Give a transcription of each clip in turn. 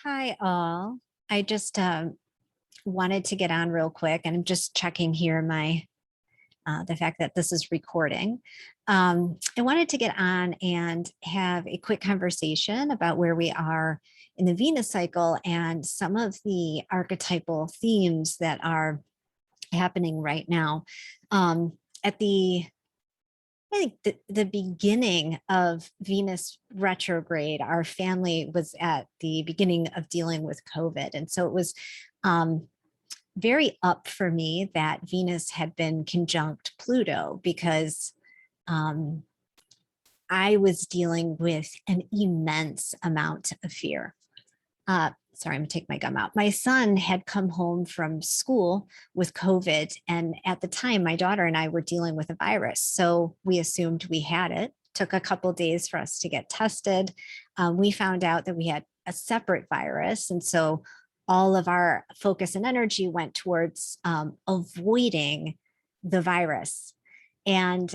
Hi, all. I just wanted to get on real quick, and I'm just checking here my the fact that this is recording. I wanted to get on and have a quick conversation about where we are in the Venus cycle and some of the archetypal themes that are happening right now. At the I think the beginning of Venus retrograde, our family was at the beginning of dealing with COVID. And so it was very up for me that Venus had been conjunct Pluto because um, I was dealing with an immense amount of fear. Sorry, I'm gonna take my gum out. My son had come home from school with COVID. And at the time, my daughter and I were dealing with a virus. So we assumed we had it. Took a couple of days for us to get tested. We found out that we had a separate virus. And so all of our focus and energy went towards avoiding the virus. And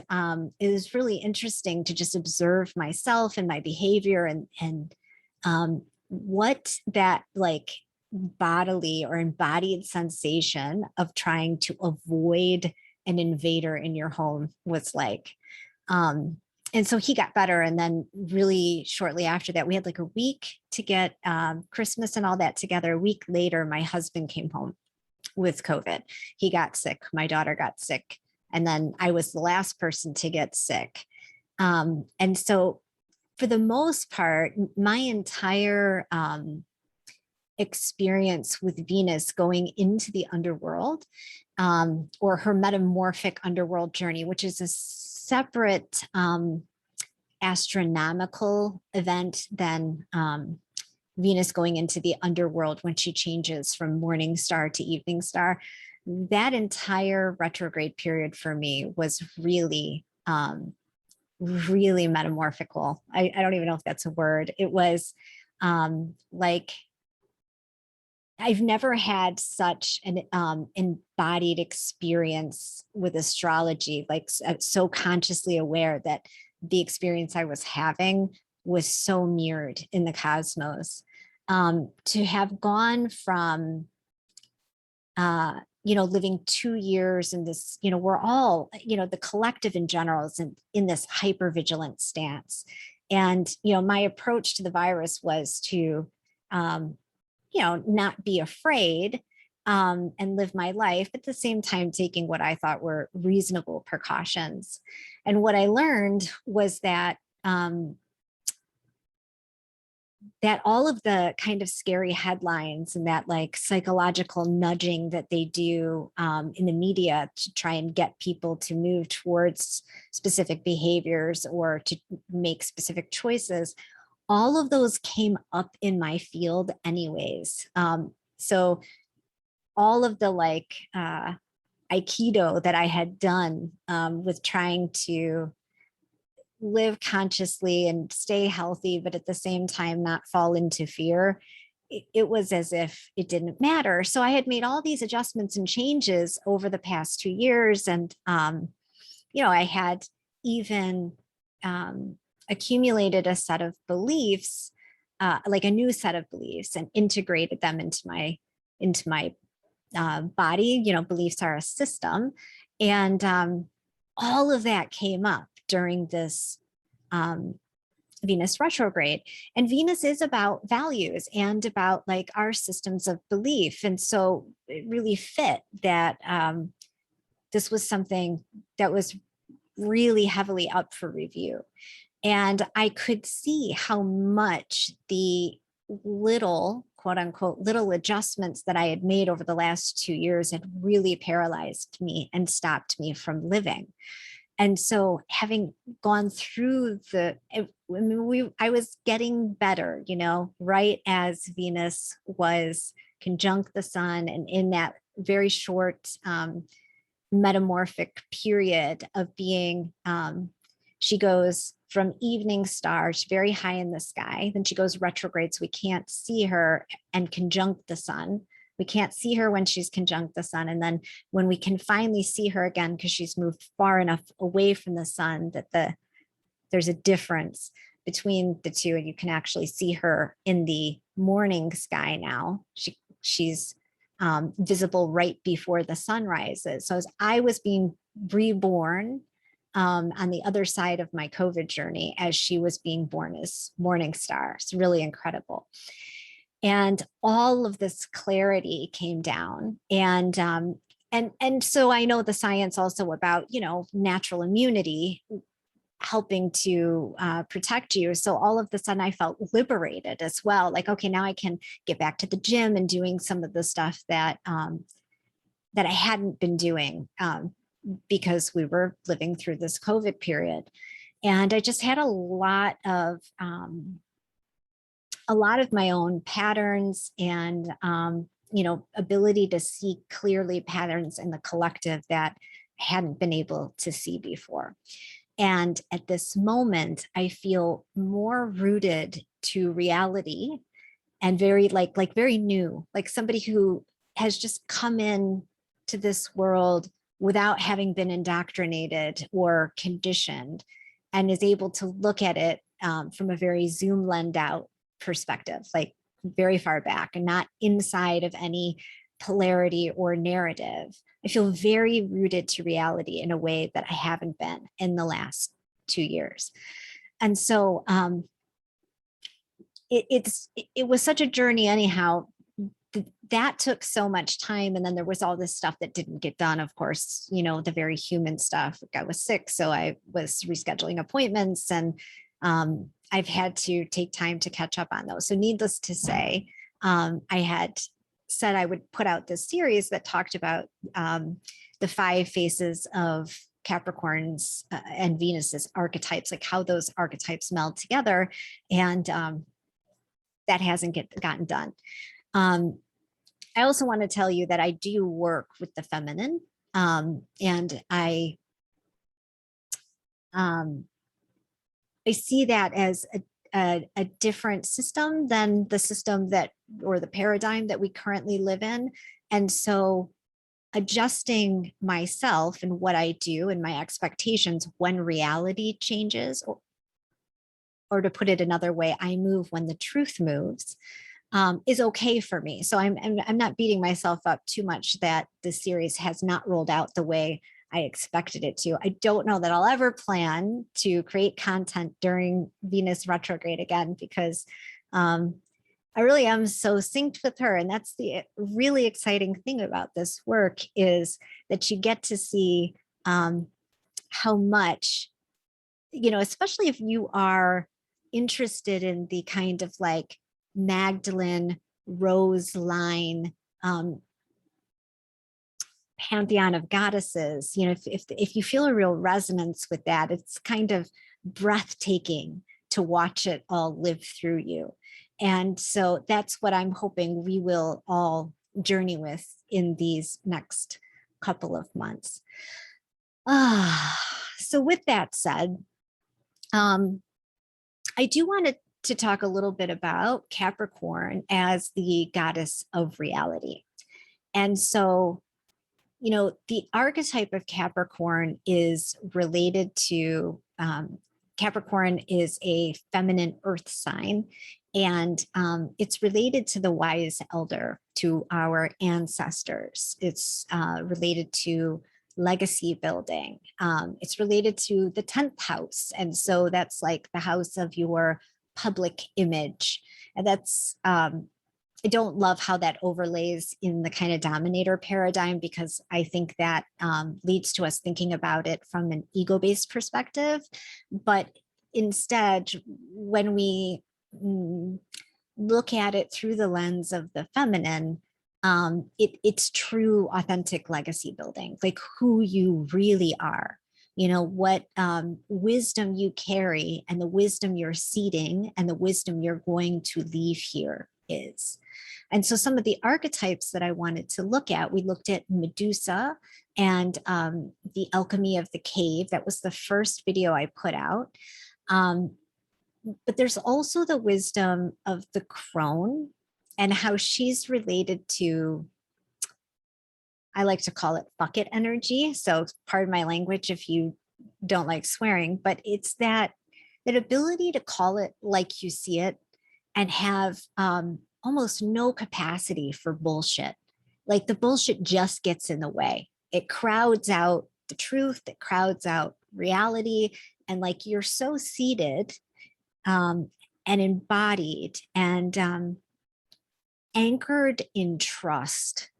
it was really interesting to just observe myself and my behavior and what that like bodily or embodied sensation of trying to avoid an invader in your home was like. And so he got better. And then really shortly after that, we had like a week to get Christmas and all that together. A week later, my husband came home with COVID. He got sick. My daughter got sick. And then I was the last person to get sick. And so for the most part, my entire experience with Venus going into the underworld or her metamorphic underworld journey, which is a separate astronomical event than Venus going into the underworld when she changes from morning star to evening star. That entire retrograde period for me was really metamorphical. I don't even know if that's a word. It was like I've never had such an embodied experience with astrology, like so consciously aware that the experience I was having was so mirrored in the cosmos. To have gone from living 2 years in this, we're all, the collective in general is in this hypervigilant stance. And, my approach to the virus was to, not be afraid and live my life, but at the same time, taking what I thought were reasonable precautions. And what I learned was that all of the kind of scary headlines and that like psychological nudging that they do in the media to try and get people to move towards specific behaviors or to make specific choices, all of those came up in my field anyways. So all of the like Aikido that I had done with trying to live consciously and stay healthy, but at the same time not fall into fear, it was as if it didn't matter. So I had made all these adjustments and changes over the past 2 years. And, I had even accumulated a set of beliefs, like a new set of beliefs, and integrated them into my body. Beliefs are a system. And all of that came up during this Venus retrograde. And Venus is about values and about like our systems of belief. And so it really fit that this was something that was really heavily up for review. And I could see how much the little, quote unquote, little adjustments that I had made over the last 2 years had really paralyzed me and stopped me from living. And so having gone through I was getting better, right as Venus was conjunct the sun, and in that very short metamorphic period of being, she goes from evening star, she's very high in the sky, then she goes retrograde, so we can't see her, and conjunct the sun. We can't see her when she's conjunct the sun. And then when we can finally see her again, because she's moved far enough away from the sun that there's a difference between the two, and you can actually see her in the morning sky now. She's visible right before the sun rises. So as I was being reborn on the other side of my COVID journey, as she was being born as Morning Star. It's really incredible. And all of this clarity came down. And so I know the science also about, natural immunity helping to protect you. So all of a sudden I felt liberated as well. Like, okay, now I can get back to the gym and doing some of the stuff that that I hadn't been doing because we were living through this COVID period. And I just had a lot of my own patterns and, ability to see clearly patterns in the collective that I hadn't been able to see before. And at this moment, I feel more rooted to reality and very very new, like somebody who has just come in to this world without having been indoctrinated or conditioned, and is able to look at it from a very zoom lens out perspective, like very far back and not inside of any polarity or narrative. I feel very rooted to reality in a way that I haven't been in the last 2 years. And so it was such a journey anyhow. That took so much time. And then there was all this stuff that didn't get done. Of course, the very human stuff. I was sick, so I was rescheduling appointments, and I've had to take time to catch up on those. So needless to say, I had said I would put out this series that talked about the 5 faces of Capricorn's and Venus's archetypes, like how those archetypes meld together. And that hasn't gotten done. I also want to tell you that I do work with the feminine, and I see that as a different system than the system or the paradigm that we currently live in. And so adjusting myself and what I do and my expectations when reality changes, or to put it another way, I move when the truth moves, is okay for me. So I'm not beating myself up too much that the series has not rolled out the way I expected it to. I don't know that I'll ever plan to create content during Venus retrograde again, because I really am so synced with her. And that's the really exciting thing about this work, is that you get to see how much, especially if you are interested in the kind of like Magdalene Rose line pantheon of goddesses, if you feel a real resonance with that, it's kind of breathtaking to watch it all live through you. And so that's what I'm hoping we will all journey with in these next couple of months. So with that said, I do want to talk a little bit about Capricorn as the goddess of reality. And so, the archetype of Capricorn is related to, Capricorn is a feminine earth sign, and it's related to the wise elder, to our ancestors. It's related to legacy building. It's related to the 10th house. And so that's like the house of your public image. And that's, I don't love how that overlays in the kind of dominator paradigm, because I think that leads to us thinking about it from an ego-based perspective. But instead, when we look at it through the lens of the feminine, it's true, authentic legacy building, like who you really are, what wisdom you carry, and the wisdom you're seeding, and the wisdom you're going to leave here is. And so some of the archetypes that I wanted to look at, we looked at Medusa and the alchemy of the cave. That was the first video I put out. But there's also the wisdom of the crone, and how she's related to, I like to call it bucket energy. So pardon my language if you don't like swearing, but it's that ability to call it like you see it and have almost no capacity for bullshit. Like the bullshit just gets in the way. It crowds out the truth, it crowds out reality. And like you're so seated and embodied and anchored in trust,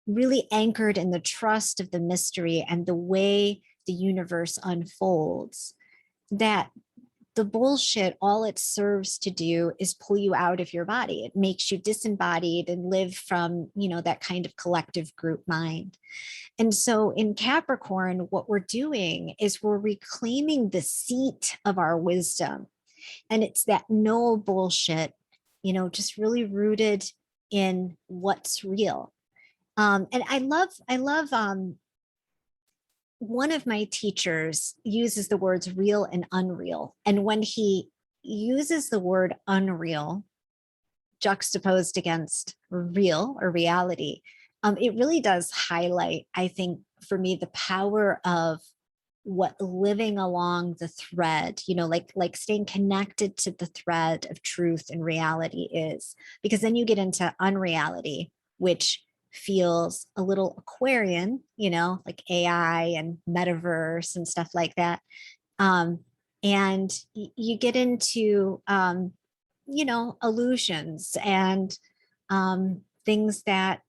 really anchored in the trust of the mystery and the way the universe unfolds, that the bullshit, all it serves to do is pull you out of your body. It makes you disembodied and live from, that kind of collective group mind. And so in Capricorn, what we're doing is we're reclaiming the seat of our wisdom. And it's that no bullshit, just really rooted in what's real. And I love one of my teachers uses the words real and unreal. And when he uses the word unreal juxtaposed against real or reality, it really does highlight, I think, for me, the power of what living along the thread, like staying connected to the thread of truth and reality is, because then you get into unreality, which feels a little Aquarian, like AI and metaverse and stuff like that. And you get into, illusions and things that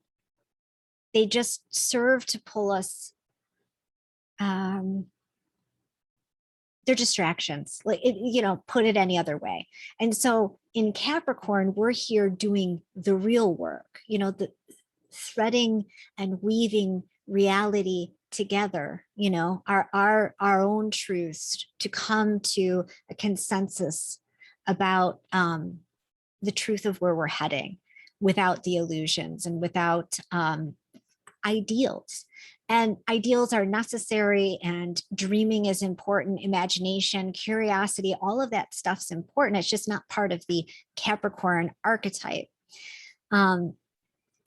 they just serve to pull us. They're distractions, put it any other way. And so in Capricorn, we're here doing the real work, the threading and weaving reality together, our own truths to come to a consensus about the truth of where we're heading without the illusions and without ideals. And ideals are necessary, and dreaming is important, imagination, curiosity, all of that stuff's important. It's just not part of the Capricorn archetype.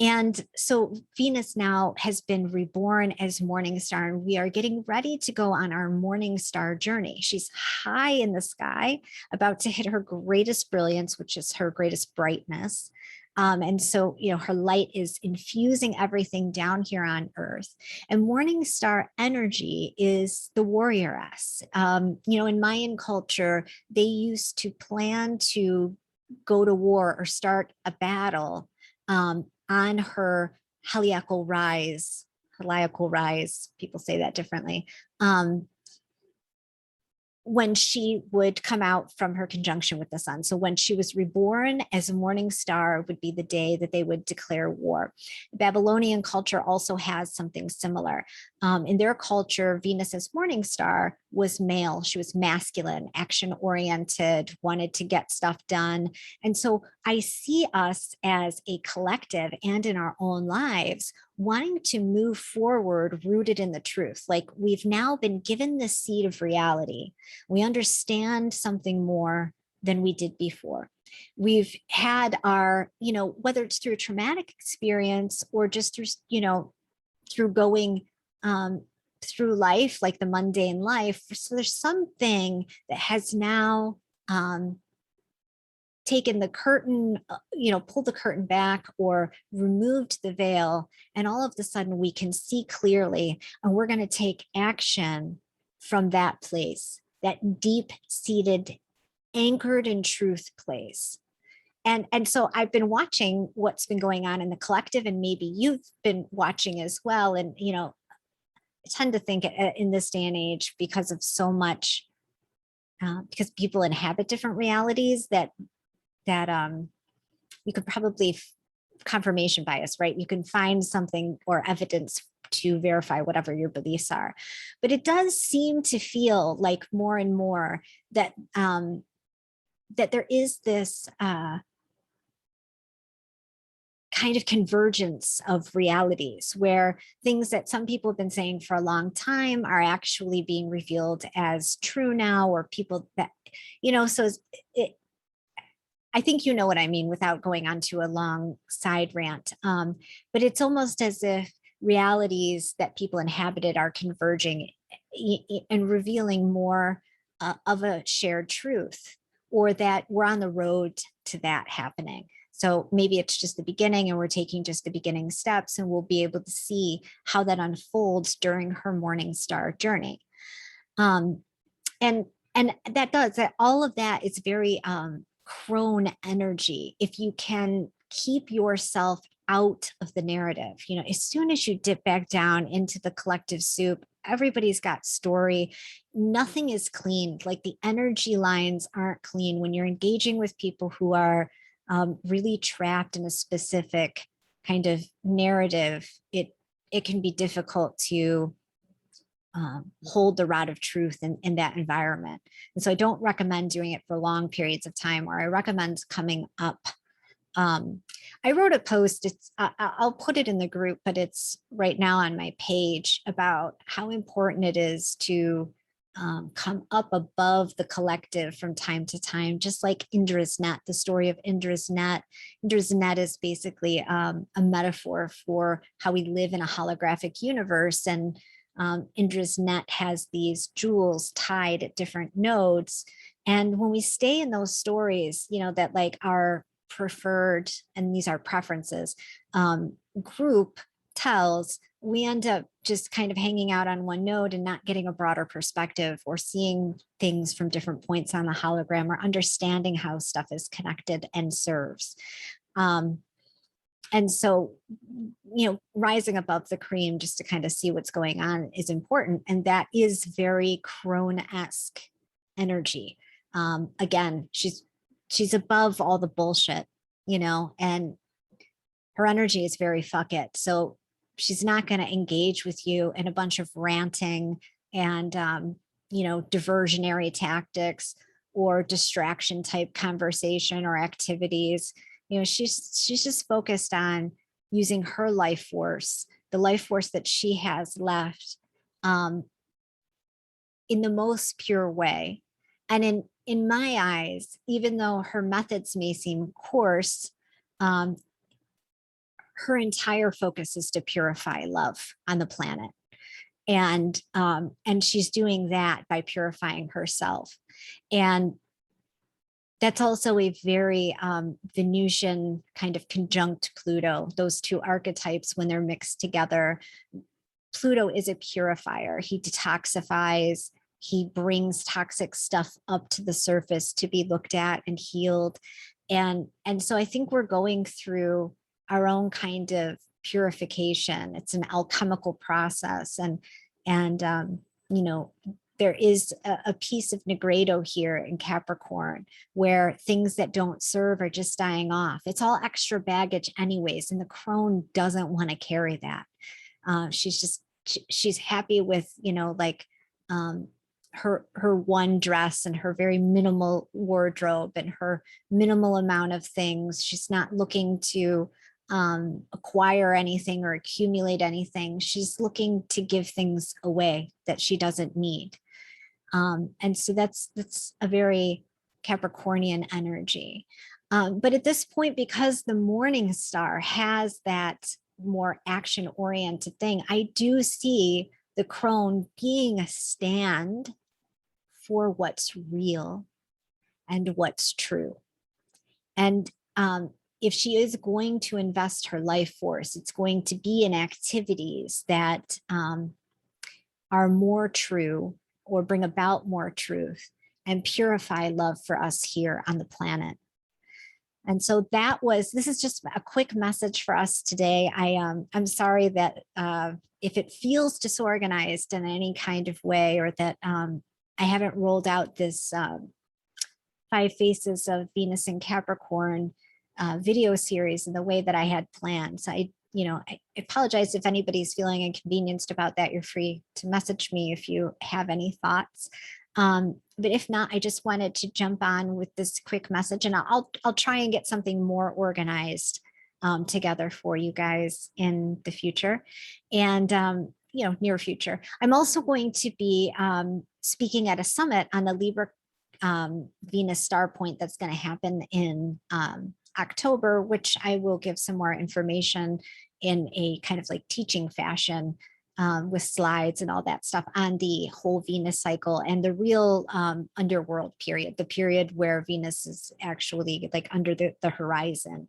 And so Venus now has been reborn as Morning Star, and we are getting ready to go on our Morning Star journey. She's high in the sky, about to hit her greatest brilliance, which is her greatest brightness. And so, her light is infusing everything down here on Earth. And Morning Star energy is the warrioress. In Mayan culture, they used to plan to go to war or start a battle on her heliacal rise. People say that differently. When she would come out from her conjunction with the sun. So when she was reborn as a morning star would be the day that they would declare war. Babylonian culture also has something similar. In their culture, Venus as morning star was male. She was masculine, action-oriented, wanted to get stuff done. And so I see us as a collective and in our own lives wanting to move forward rooted in the truth. Like we've now been given the seed of reality. We understand something more than we did before. We've had our, whether it's through a traumatic experience or just through, through going through life, like the mundane life. So there's something that has now taken the curtain, pulled the curtain back or removed the veil. And all of a sudden we can see clearly, and we're going to take action from that place, that deep seated, anchored in truth place. And so I've been watching what's been going on in the collective, and maybe you've been watching as well. And, I tend to think in this day and age, because of so much, because people inhabit different realities, that you could probably confirmation bias, right? You can find something or evidence to verify whatever your beliefs are. But it does seem to feel like more and more that that there is this kind of convergence of realities where things that some people have been saying for a long time are actually being revealed as true now, or people that, so I think you know what I mean without going on to a long side rant. But it's almost as if realities that people inhabited are converging and revealing more of a shared truth, or that we're on the road to that happening. So maybe it's just the beginning and we're taking just the beginning steps, and we'll be able to see how that unfolds during her morning star journey. Um, and that does that, all of that is very crone energy. If you can keep yourself out of the narrative, as soon as you dip back down into the collective soup, everybody's got story. Nothing is clean. Like, the energy lines aren't clean when you're engaging with people who are really trapped in a specific kind of narrative. It can be difficult to hold the rod of truth in that environment. And so I don't recommend doing it for long periods of time, or I recommend coming up. I wrote a post, I'll put it in the group, but it's right now on my page, about how important it is to come up above the collective from time to time, just like Indra's net, the story of Indra's net. Indra's net is basically a metaphor for how we live in a holographic universe. And Indra's net has these jewels tied at different nodes. And when we stay in those stories, that like our preferred, and these are preferences, group tells, we end up just kind of hanging out on one node and not getting a broader perspective, or seeing things from different points on the hologram, or understanding how stuff is connected and serves. And so, rising above the cream just to kind of see what's going on is important. And that is very Crone-esque energy. Again, she's above all the bullshit, and her energy is very fuck it. So she's not going to engage with you in a bunch of ranting and, diversionary tactics or distraction type conversation or activities. She's just focused on using her life force, the life force that she has left, in the most pure way. And in my eyes, even though her methods may seem coarse, her entire focus is to purify love on the planet. And she's doing that by purifying herself. And that's also a very Venusian kind of conjunct Pluto, those two archetypes, when they're mixed together. Pluto is a purifier. He detoxifies. He brings toxic stuff up to the surface to be looked at and healed. And so I think we're going through our own kind of purification. It's an alchemical process. And there is a piece of Negredo here in Capricorn, where things that don't serve are just dying off. It's all extra baggage anyways. And the Crone doesn't want to carry that. She's happy with, her one dress and her very minimal wardrobe and her minimal amount of things. She's not looking to acquire anything or accumulate anything. She's looking to give things away that she doesn't need. And so that's a very Capricornian energy. But at this point, because the morning star has that more action oriented thing, I do see the Crone being a stand for what's real and what's true. And if she is going to invest her life force, it's going to be in activities that are more true, or bring about more truth and purify love for us here on the planet. And so this is just a quick message for us today. I'm sorry that if it feels disorganized in any kind of way, or that I haven't rolled out this 5 Faces of Venus in Capricorn video series in the way that I had planned. So I apologize if anybody's feeling inconvenienced about that. You're free to message me if you have any thoughts. But if not, I just wanted to jump on with this quick message, and I'll try and get something more organized together for you guys in the future and, near future. I'm also going to be speaking at a summit on the Libra Venus star point that's going to happen in October, which I will give some more information in a kind of like teaching fashion with slides and all that stuff on the whole Venus cycle and the real underworld period, the period where Venus is actually like under the horizon.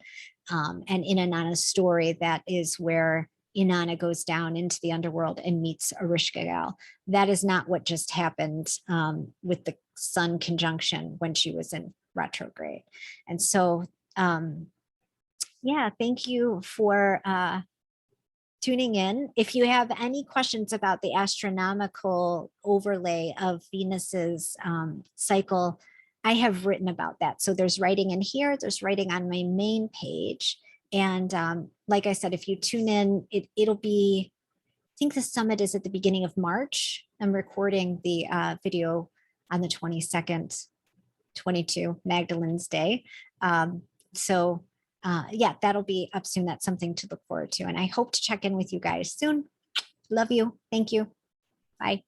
And in Inanna's story, that is where Inanna goes down into the underworld and meets Ereshkigal. That is not what just happened with the Sun conjunction when she was in retrograde. And so, yeah, thank you for tuning in. If you have any questions about the astronomical overlay of Venus's cycle, I have written about that. So there's writing in here, there's writing on my main page. And like I said, if you tune in, it'll be, I think the summit is at the beginning of March. I'm recording the video on the 22nd, 22, Magdalene's Day. So yeah, that'll be up soon. That's something to look forward to. And I hope to check in with you guys soon. Love you. Thank you. Bye.